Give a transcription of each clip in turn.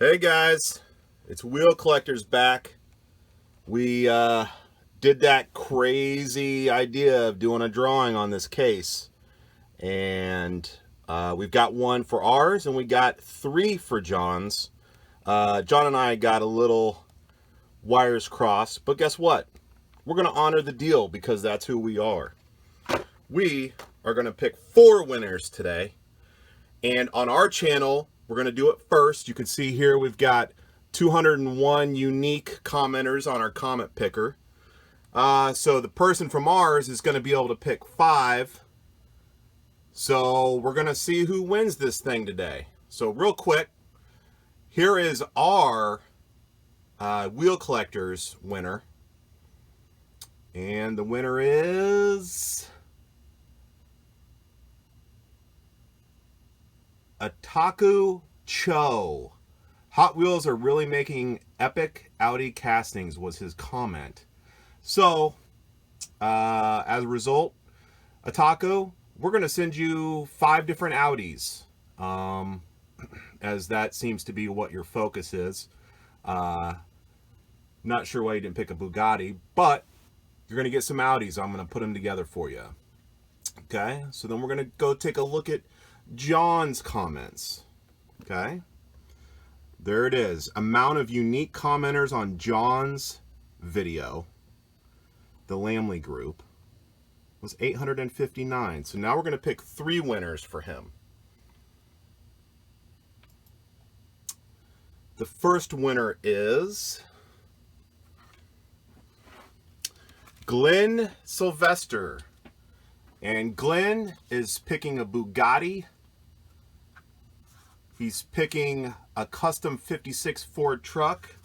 Hey guys, it's Wheel Collectors back. We did that crazy idea of doing a drawing on this case, and we've got one for ours and we got three for John's. John and I got a little wires crossed, but guess what? We're going to honor the deal because that's who we are. We are going to pick 4 winners today, and on our channel we're going to do it first. You can see here we've got 201 unique commenters on our comment picker. So the person from ours is going to be able to pick 5. So we're going to see who wins this thing today. So real quick, here is our Wheel Collectors winner. And the winner is Ataku Cho. Hot Wheels are really making epic Audi castings was his comment. So, as a result, Ataku, we're going to send you 5 different Audis, as that seems to be what your focus is. Not sure why you didn't pick a Bugatti, but you're going to get some Audis. I'm going to put them together for you. Okay, so then we're going to go take a look at John's comments. Okay, there it is. Amount of unique commenters on John's video, the Lamley Group, was 859. So now we're going to pick 3 winners for him. The first winner is Glenn Sylvester. And Glenn is picking a Bugatti. He's picking a custom 56 Ford truck.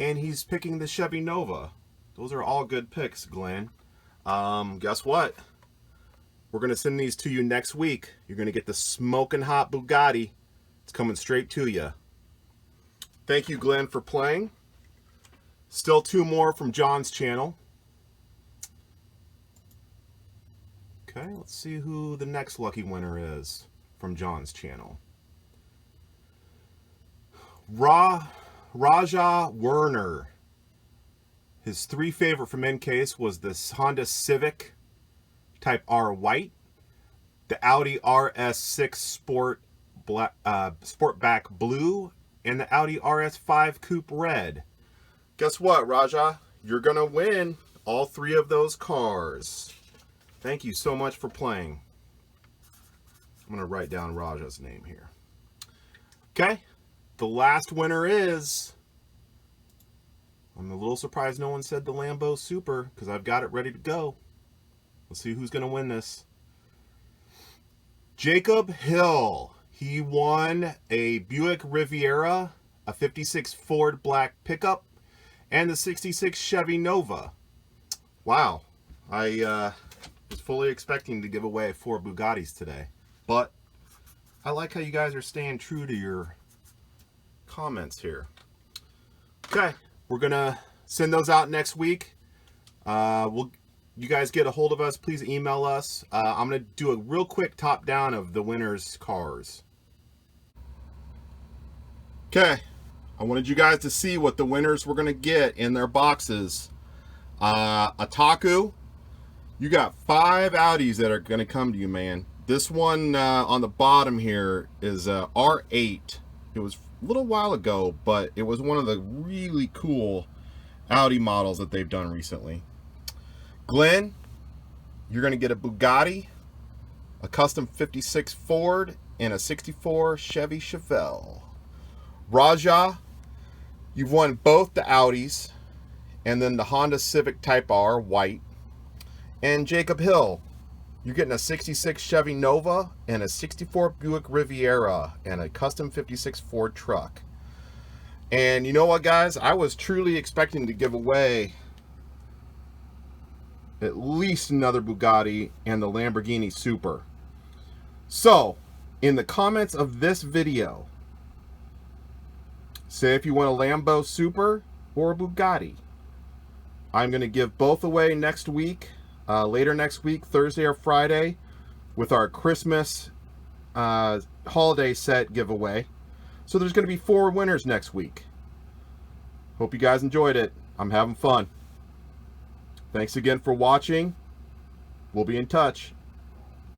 And he's picking the Chevy Nova. Those are all good picks, Glenn. Guess what? We're going to send these to you next week. You're going to get the smoking hot Bugatti. It's coming straight to you. Thank you, Glenn, for playing. Still 2 more from John's channel. Okay, let's see who the next lucky winner is from John's channel. Raja Werner. His 3 favorite from N-Case was this Honda Civic Type R White, the Audi RS6 Sportback Blue, and the Audi RS5 Coupe Red. Guess what, Raja? You're going to win all 3 of those cars. Thank you so much for playing. I'm going to write down Raja's name here. Okay, the last winner is... I'm a little surprised no one said the Lambo Super, because I've got it ready to go. Let's see who's going to win this. Jacob Hill. He won a Buick Riviera, a 56 Ford black pickup, and the 66 Chevy Nova. Wow. I was fully expecting to give away 4 Bugattis today, but I like how you guys are staying true to your comments here. Okay, we're gonna send those out next week. You guys get a hold of us, please email us. I'm gonna do a real quick top down of the winners' cars. Okay, I wanted you guys to see what the winners were gonna get in their boxes. Ataku, you got 5 Audis that are going to come to you, man. This one on the bottom here is R8. It was a little while ago, but it was one of the really cool Audi models that they've done recently. Glenn, you're going to get a Bugatti, a custom 56 Ford, and a 64 Chevy Chevelle. Raja, you've won both the Audis, and then the Honda Civic Type R White. And Jacob Hill, you're getting a 66 Chevy Nova and a 64 Buick Riviera and a custom 56 Ford truck. And you know what, guys? I was truly expecting to give away at least another Bugatti and the Lamborghini Super. So, in the comments of this video, say if you want a Lambo Super or a Bugatti. I'm going to give both away next week. Later next week, Thursday or Friday, with our Christmas holiday set giveaway. So there's going to be 4 winners next week. Hope you guys enjoyed it. I'm having fun. Thanks again for watching. We'll be in touch.